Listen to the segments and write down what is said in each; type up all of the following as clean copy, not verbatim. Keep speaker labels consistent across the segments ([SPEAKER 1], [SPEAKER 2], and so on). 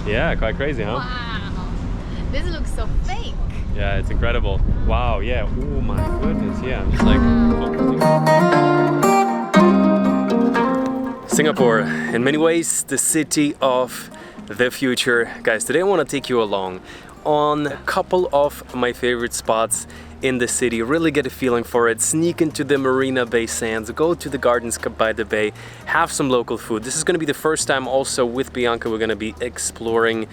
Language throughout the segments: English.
[SPEAKER 1] Yeah, quite crazy, huh?
[SPEAKER 2] Wow, this looks so fake.
[SPEAKER 1] Yeah, it's incredible. Wow, yeah. Oh my goodness, yeah. I'm just like focusing. Singapore, in many ways, the city of the future. Guys, today I want to take you along on a couple of my favorite spots in the city. Really get a feeling for it. Sneak into the Marina Bay Sands, go to the gardens by the bay, have some local food. This is going to be the first time also with Bianca we're going to be exploring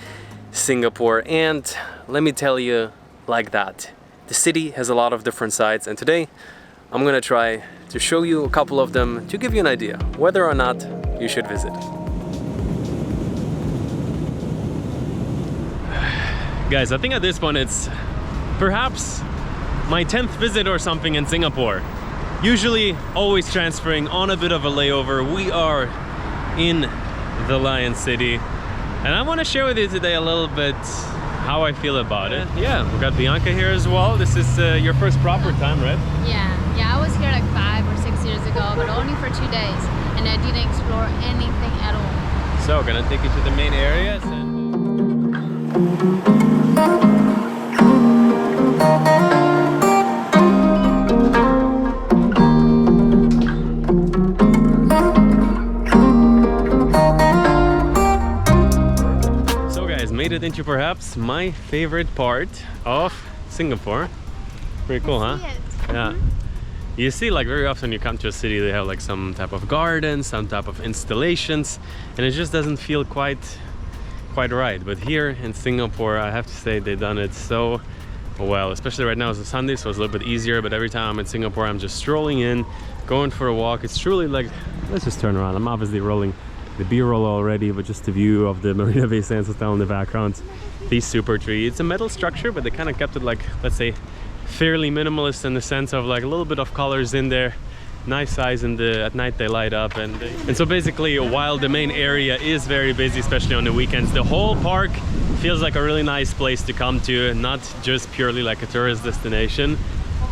[SPEAKER 1] Singapore, and let me tell you like that, the city has a lot of different sides, and today I'm going to try to show you a couple of them to give you an idea whether or not you should visit. Guys, I think at this point it's perhaps my 10th visit or something in Singapore. Usually always transferring on a bit of a layover. We are in the Lion City, and I want to share with you today a little bit how I feel about it. Yeah, we got Bianca here as well. This is your first proper time, right?
[SPEAKER 2] Yeah, I was here like 5 or 6 years ago, but only for 2 days, and I didn't explore anything at all.
[SPEAKER 1] So, gonna take you to the main areas and made it into perhaps my favorite part of Singapore. Pretty cool, huh? Yeah. You see, like, very often you come to a city, they have like some type of garden, some type of installations, and it just doesn't feel quite right. But here in Singapore, I have to say they've done it so well. Especially right now, it's a Sunday, so it's a little bit easier. But every time I'm in Singapore, I'm just strolling in, going for a walk. It's truly like, let's just turn around. I'm obviously rolling the B-roll already, but just the view of the Marina Bay Sands hotel in the background. The super tree. It's a metal structure, but they kind of kept it like, let's say, fairly minimalist in the sense of like a little bit of colors in there. Nice size, and at night they light up, and so basically, while the main area is very busy, especially on the weekends, the whole park feels like a really nice place to come to, not just purely like a tourist destination.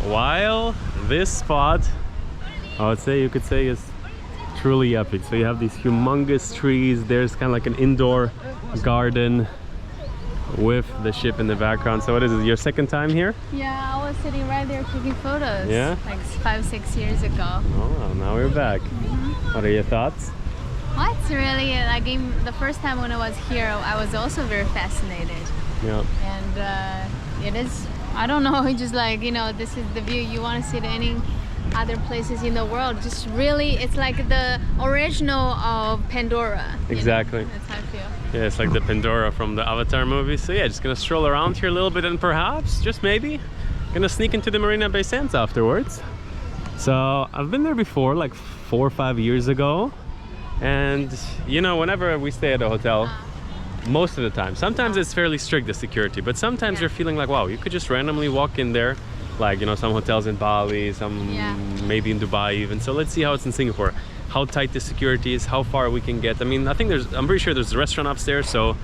[SPEAKER 1] While this spot, I would say, you could say, is truly epic. So you have these humongous trees. There's kind of like an indoor garden with the ship in the background. So what is it, your second time here? Yeah,
[SPEAKER 2] I was sitting right there taking photos.
[SPEAKER 1] Yeah?
[SPEAKER 2] Like 5-6 years ago.
[SPEAKER 1] Oh, now we're back. What are your thoughts?
[SPEAKER 2] Well, it's really, like, the first time when I was here, I was also very fascinated.
[SPEAKER 1] Yeah.
[SPEAKER 2] And it is, I don't know, it's just like, you know, this is the view you want to see at any other places in the world. Just really, it's like the original of Pandora.
[SPEAKER 1] Exactly.
[SPEAKER 2] That's how I feel.
[SPEAKER 1] Yeah, it's like the Pandora from the Avatar movie. So yeah, just gonna stroll around here a little bit, and perhaps, just maybe, gonna sneak into the Marina Bay Sands afterwards. So I've been there before, like 4 or 5 years ago, and you know, whenever we stay at a hotel, most of the time, sometimes it's fairly strict, the security, but sometimes you're feeling like, wow, you could just randomly walk in there. Like, you know, some hotels in Bali, some maybe in Dubai even. So let's see how it's in Singapore, how tight the security is, how far we can get. I mean, I think I'm pretty sure there's a restaurant upstairs, so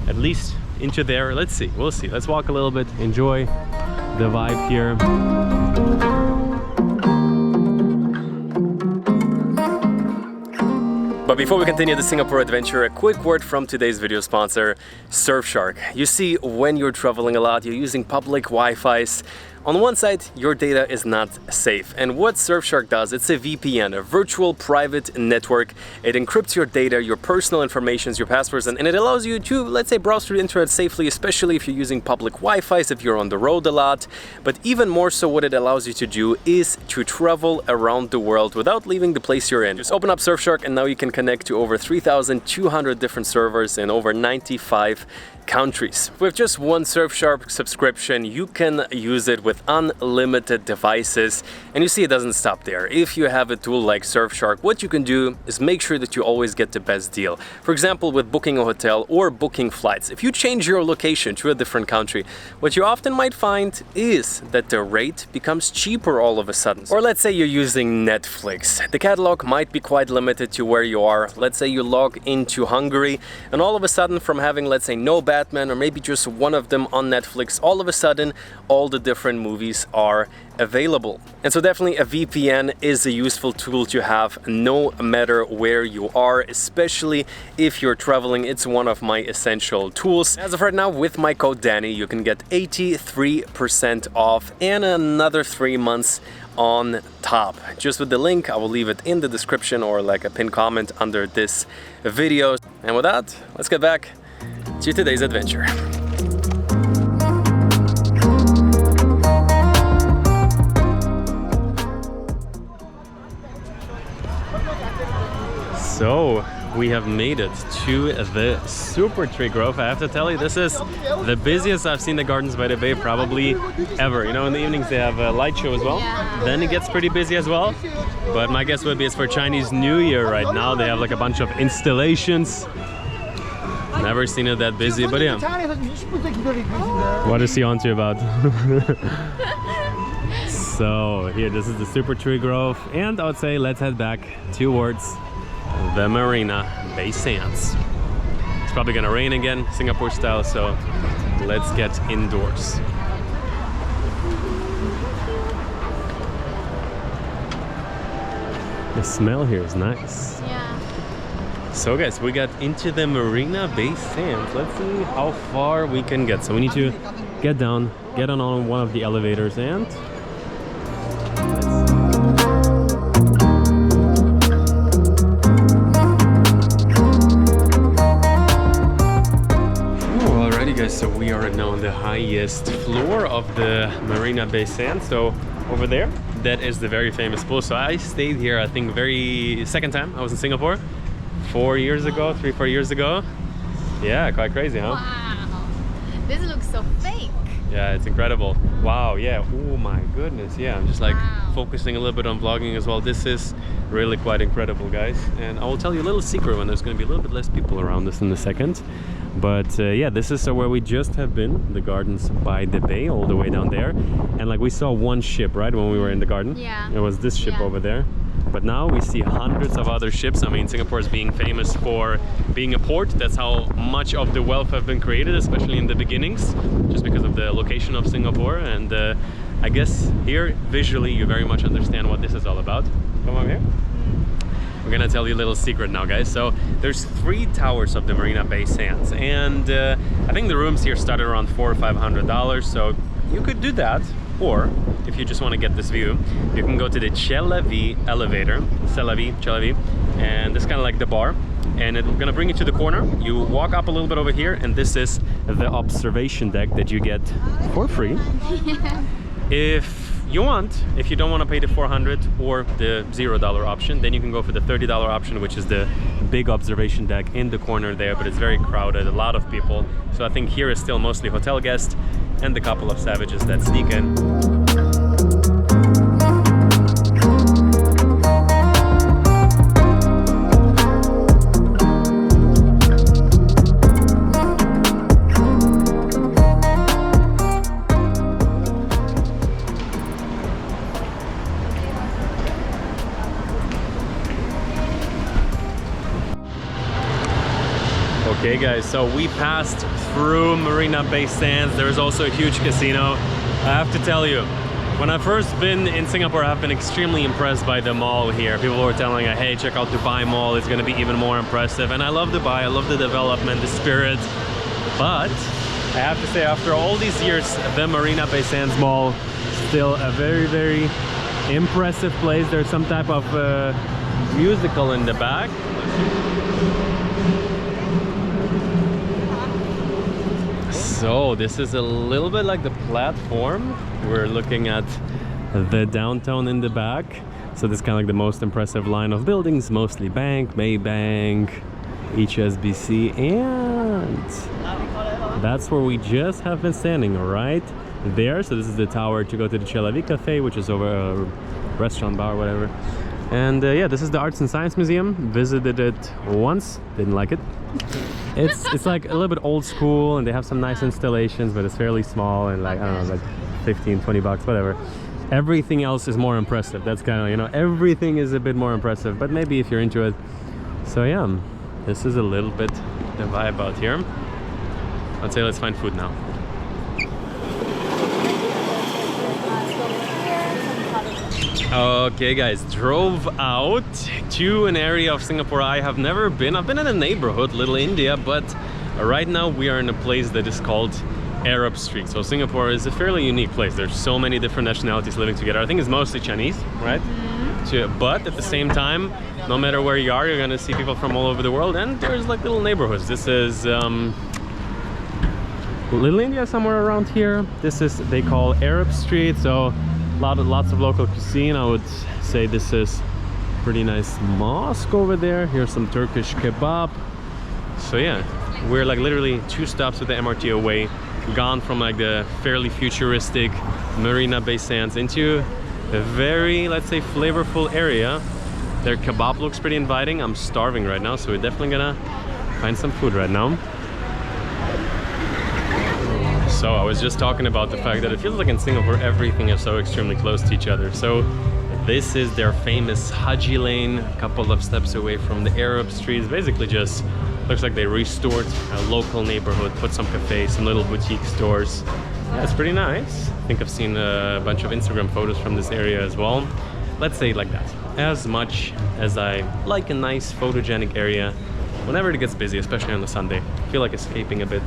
[SPEAKER 1] at least into there. Let's see, we'll see. Let's walk a little bit, enjoy the vibe here. But before we continue the Singapore adventure, a quick word from today's video sponsor, Surfshark. You see, when you're traveling a lot, you're using public Wi-Fi's. On one side, your data is not safe. And what Surfshark does, it's a VPN, a virtual private network. It encrypts your data, your personal information, your passwords, and it allows you to, let's say, browse through the internet safely, especially if you're using public Wi-Fi's, if you're on the road a lot. But even more so, what it allows you to do is to travel around the world without leaving the place you're in. Just open up Surfshark, and now you can connect to over 3,200 different servers in over 95 countries. With just one Surfshark subscription, you can use it with unlimited devices. And you see, it doesn't stop there. If you have a tool like Surfshark, what you can do is make sure that you always get the best deal. For example, with booking a hotel or booking flights, if you change your location to a different country, what you often might find is that the rate becomes cheaper all of a sudden. Or let's say you're using Netflix. The catalog might be quite limited to where you are. Let's say you log into Hungary, and all of a sudden, from having, let's say, no Batman or maybe just one of them on Netflix, all of a sudden all the different movies are available. And so definitely a VPN is a useful tool to have no matter where you are, especially if you're traveling. It's one of my essential tools. As of right now, with my code Danny, you can get 83% off and another 3 months on top. Just with the link, I will leave it in the description or like a pinned comment under this video. And with that, let's get back to today's adventure. So we have made it to the Super Tree Grove. I have to tell you, this is the busiest I've seen the Gardens by the Bay probably ever. You know, in the evenings they have a light show as well.
[SPEAKER 2] Yeah.
[SPEAKER 1] Then it gets pretty busy as well. But my guess would be it's for Chinese New Year right now. They have like a bunch of installations. Never seen it that busy, but yeah. What is he on to about? So here, this is the Super Tree Grove, and I would say let's head back towards the Marina Bay Sands. It's probably gonna rain again, Singapore style, so let's get indoors. The smell here is nice.
[SPEAKER 2] Yeah.
[SPEAKER 1] So guys, we got into the Marina Bay Sands. Let's see how far we can get. So we need to get down, get on one of the elevators, and so we are now on the highest floor of the Marina Bay Sands. So over there, that is the very famous pool. So I stayed here, I think, second time I was in Singapore, 4 years ago, 3-4 years ago. Yeah, quite crazy, huh?
[SPEAKER 2] Wow, this looks so fake.
[SPEAKER 1] Yeah, it's incredible. Wow, yeah, oh my goodness. Yeah, I'm just like focusing a little bit on vlogging as well. This is really quite incredible, guys. And I will tell you a little secret when there's going to be a little bit less people around us in a second. But yeah, this is where we just have been, the Gardens by the Bay, all the way down there. And like we saw one ship, right, when we were in the garden?
[SPEAKER 2] Yeah.
[SPEAKER 1] It was this ship over there. But now we see hundreds of other ships. I mean, Singapore is being famous for being a port. That's how much of the wealth have been created, especially in the beginnings, just because of the location of Singapore. And I guess here, visually, you very much understand what this is all about. Come over here. We're gonna tell you a little secret now, guys. So there's 3 towers of the Marina Bay Sands, and I think the rooms here start around $400 or $500. So you could do that, or if you just want to get this view, you can go to the Chelavi elevator, Chelavi, and this is kind of like the bar, and it's gonna bring you to the corner. You walk up a little bit over here, and this is the observation deck that you get for free. If you want, if you don't want to pay the $400 or the $0 option, then you can go for the $30 option, which is the big observation deck in the corner there, but it's very crowded, a lot of people. So I think here is still mostly hotel guests and a couple of savages that sneak in. Okay guys, so we passed through Marina Bay Sands. There is also a huge casino. I have to tell you, when I've first been in Singapore, I've been extremely impressed by the mall here. People were telling me, hey, check out Dubai Mall, it's gonna be even more impressive. And I love Dubai, I love the development, the spirit. But I have to say, after all these years, the Marina Bay Sands Mall, still a very, very impressive place. There's some type of musical in the back. So this is a little bit like the platform. We're looking at the downtown in the back. So this is kind of like the most impressive line of buildings, mostly bank, Maybank, HSBC, and that's where we just have been standing right there. So this is the tower to go to the Chelavi Cafe, which is over a restaurant, bar, whatever. And yeah, this is the Arts and Science Museum. Visited it once, didn't like it. It's like a little bit old school, and they have some nice installations, but it's fairly small and like, I don't know, like 15-20 bucks, whatever. Everything else is more impressive. That's kind of, you know, everything is a bit more impressive, but maybe if you're into it. So yeah, this is a little bit the vibe out here. I'd say let's find food now. Okay guys, drove out to an area of Singapore I have never been. I've been in a neighborhood, Little India, but right now we are in a place that is called Arab Street. So Singapore is a fairly unique place. There's so many different nationalities living together. I think it's mostly Chinese, right? But at the same time, no matter where you are, you're gonna see people from all over the world, and there's like little neighborhoods. This is Little India, somewhere around here. This is, they call Arab Street, so lots of local cuisine. I would say this is pretty nice mosque over there. Here's some Turkish kebab. So yeah, we're like literally 2 stops with the MRT away, gone from like the fairly futuristic Marina Bay Sands into a very, let's say, flavorful area. Their kebab looks pretty inviting. I'm starving right now, so we're definitely gonna find some food right now. So I was just talking about the fact that it feels like in Singapore everything is so extremely close to each other. So this is their famous Haji lane, a couple of steps away from the Arab streets. Basically just looks like they restored a local neighborhood, put some cafes, some little boutique stores. Yeah, it's pretty nice. I think I've seen a bunch of Instagram photos from this area as well. Let's say it like that. As much as I like a nice photogenic area, whenever it gets busy, especially on a Sunday, I feel like escaping a bit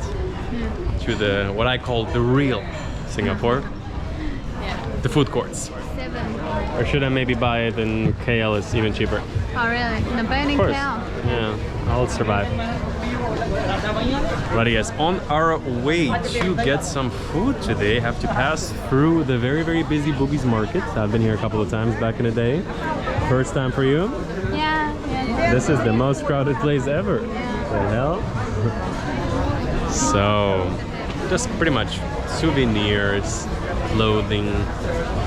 [SPEAKER 1] to the, what I call the real Singapore.
[SPEAKER 2] Yeah.
[SPEAKER 1] The food courts.
[SPEAKER 2] 7.
[SPEAKER 1] Or should I maybe buy it in KL? It's even cheaper.
[SPEAKER 2] Oh really? No, buy in KL.
[SPEAKER 1] Yeah, I'll survive. Righty guys, on our way to get some food today, have to pass through the very, very busy Bugis market. I've been here a couple of times back in the day. First time for you?
[SPEAKER 2] Yeah.
[SPEAKER 1] This is the most crowded place ever. The hell? So, just pretty much souvenirs, clothing,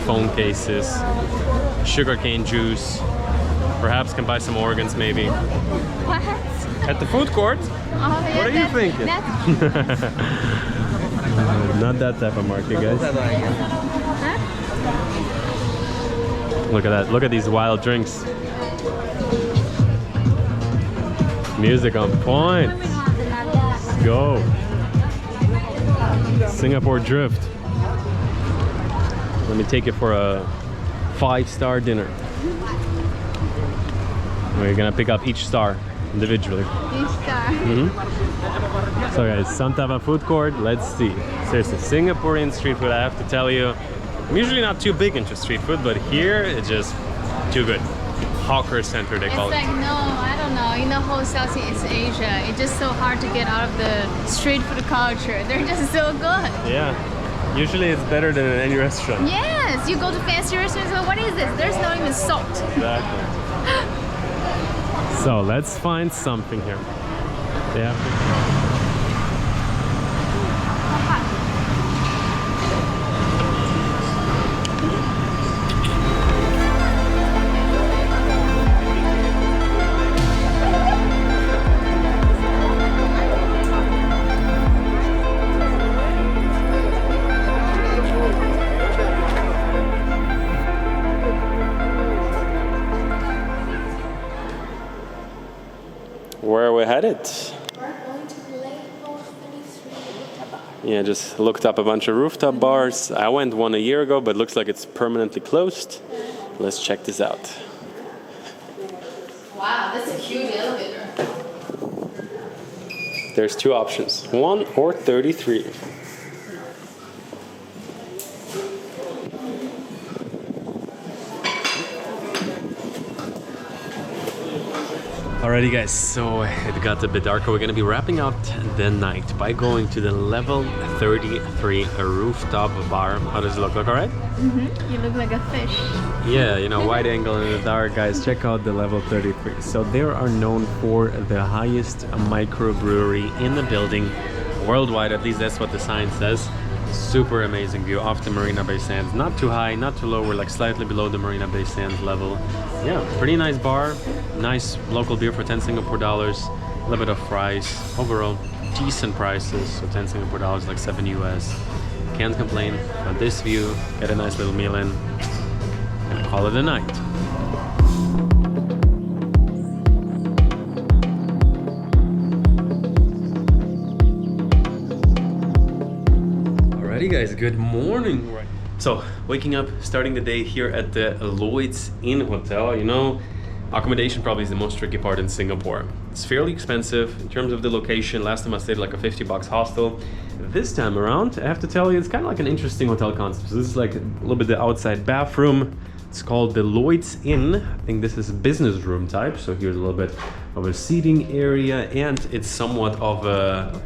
[SPEAKER 1] phone cases, sugarcane juice. Perhaps can buy some organs maybe.
[SPEAKER 2] What?
[SPEAKER 1] At the food court?
[SPEAKER 2] Oh, yeah,
[SPEAKER 1] what are you thinking? Not that type of market, guys.
[SPEAKER 2] Huh?
[SPEAKER 1] Look at that. Look at these wild drinks. Music on point. Let's go. Singapore Drift. Let me take it for a 5-star dinner. We're gonna pick up each star individually.
[SPEAKER 2] Each star.
[SPEAKER 1] So guys, some type of food court. Let's see. Seriously, Singaporean street food, I have to tell you, I'm usually not too big into street food, but here it's just too good. Hawker center, they call it.
[SPEAKER 2] It's like, no, I don't know. In the whole Southeast Asia, it's just so hard to get out of the street food culture. They're just so good.
[SPEAKER 1] Yeah. Usually it's better than in any restaurant.
[SPEAKER 2] Yes, you go to fancy restaurants, so what is this? There's not even salt.
[SPEAKER 1] Exactly. So let's find something here. Yeah. Where are we headed?
[SPEAKER 3] We're going to level 33 Rooftop Bar.
[SPEAKER 1] Yeah, just looked up a bunch of rooftop bars. I went one a year ago, but looks like it's permanently closed. Let's check this out.
[SPEAKER 2] Wow, that's a huge elevator.
[SPEAKER 1] There's 2 options, 1 or 33. Alrighty guys, so it got a bit darker. We're gonna be wrapping up the night by going to the level 33 rooftop bar. How does it look? Look alright?
[SPEAKER 2] You look like a fish.
[SPEAKER 1] Yeah, you know, wide angle in the dark, guys. Check out the level 33. So they are known for the highest microbrewery in the building, worldwide. At least that's what the sign says. Super amazing view off the Marina Bay Sands. Not too high, not too low. We're like slightly below the Marina Bay Sands level. Yeah, pretty nice bar. Nice local beer for 10 Singapore dollars. A little bit of fries. Overall, decent prices. So 10 Singapore dollars, like 7 US. Can't complain. Got this view. Get a nice little meal in. And call it a night. Alrighty guys, good morning. So, waking up, starting the day here at the Lloyds Inn hotel. You know, accommodation probably is the most tricky part in Singapore. It's fairly expensive in terms of the location. Last time I stayed like a $50 hostel. This time around, I have to tell you, it's kind of like an interesting hotel concept. So this is like a little bit the outside bathroom. It's called the Lloyds Inn. I think this is business room type. So here's a little bit of a seating area, and it's somewhat of a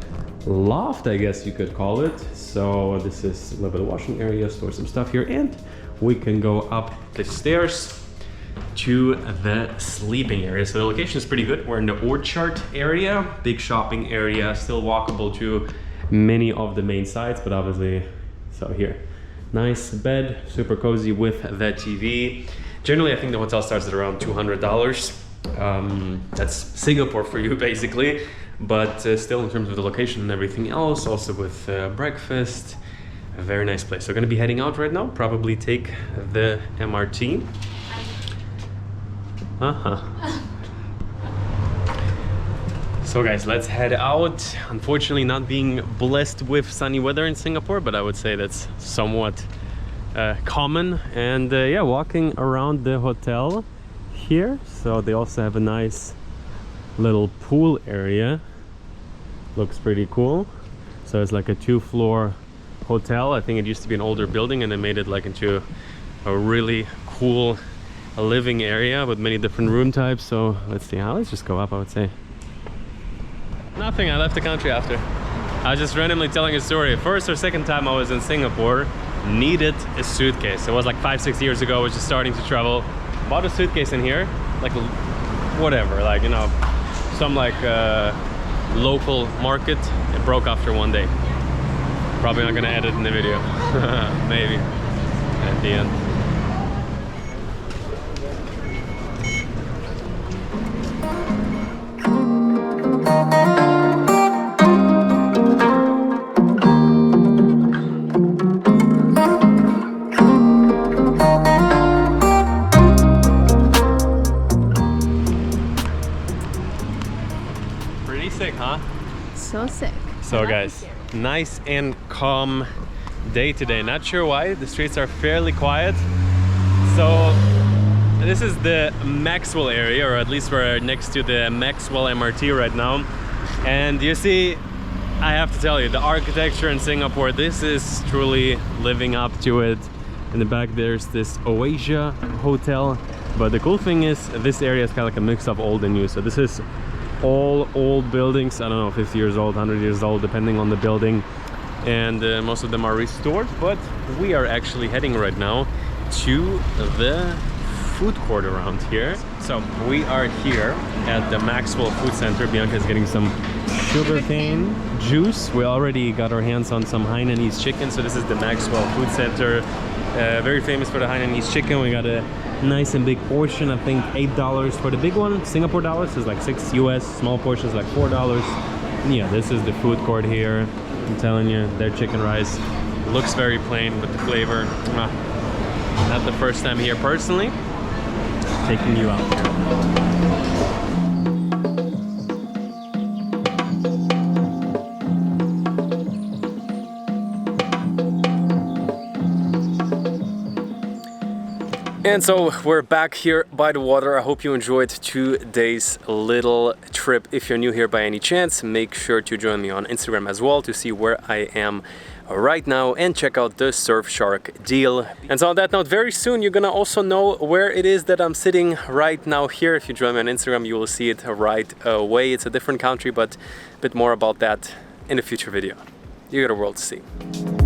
[SPEAKER 1] loft, I guess you could call it. So this is a little bit of washing area, store some stuff here, and we can go up the stairs to the sleeping area. So the location is pretty good. We're in the Orchard area, big shopping area, still walkable to many of the main sites, but obviously, so here, nice bed, super cozy with the TV. Generally, I think the hotel starts at around $200. That's Singapore for you, basically. But still, in terms of the location and everything else, also with breakfast, a very nice place. So we're gonna be heading out right now, probably take the MRT. So guys, let's head out. Unfortunately, not being blessed with sunny weather in Singapore, but I would say that's somewhat common. And yeah, walking around the hotel here. So they also have a nice little pool area. Looks pretty cool. So it's like a 2-floor hotel. I think it used to be an older building and they made it like into a really cool living area with many different room types. So let's see, let's just go up, I would say. Nothing, I left the country after. I was just randomly telling a story. First or second time I was in Singapore, needed a suitcase. It was like 5-6 years ago, I was just starting to travel. Bought a suitcase in here, like whatever, like, you know, some like local market. It broke after one day. Probably not gonna edit in the video. Maybe at the end. Sick, huh?
[SPEAKER 2] So sick.
[SPEAKER 1] So guys, nice and calm day today. Not sure why, the streets are fairly quiet. So this is the Maxwell area, or at least we're next to the Maxwell MRT right now. And you see, I have to tell you, the architecture in Singapore, this is truly living up to it. In the back there's this Oasia hotel. But the cool thing is, this area is kind of like a mix of old and new. So this is all old buildings, I don't know, 50 years old, 100 years old, depending on the building. And most of them are restored, but we are actually heading right now to the food court around here. So we are here at the Maxwell Food Center. Bianca is getting some sugarcane juice. We already got our hands on some Hainanese chicken. So this is the Maxwell Food Center, very famous for the Hainanese chicken. We got a nice and big portion, I think $8 for the big one. Singapore dollars is like $6 US, small portions like $4. Yeah, this is the food court here. I'm telling you, their chicken rice looks very plain with the flavor. Not the first time here personally. Taking you out there. And so we're back here by the water. I hope you enjoyed today's little trip. If you're new here by any chance, make sure to join me on Instagram as well to see where I am right now and check out the Surfshark deal. And so on that note, very soon you're gonna also know where it is that I'm sitting right now here. If you join me on Instagram, you will see it right away. It's a different country, but a bit more about that in a future video. You got a world to see.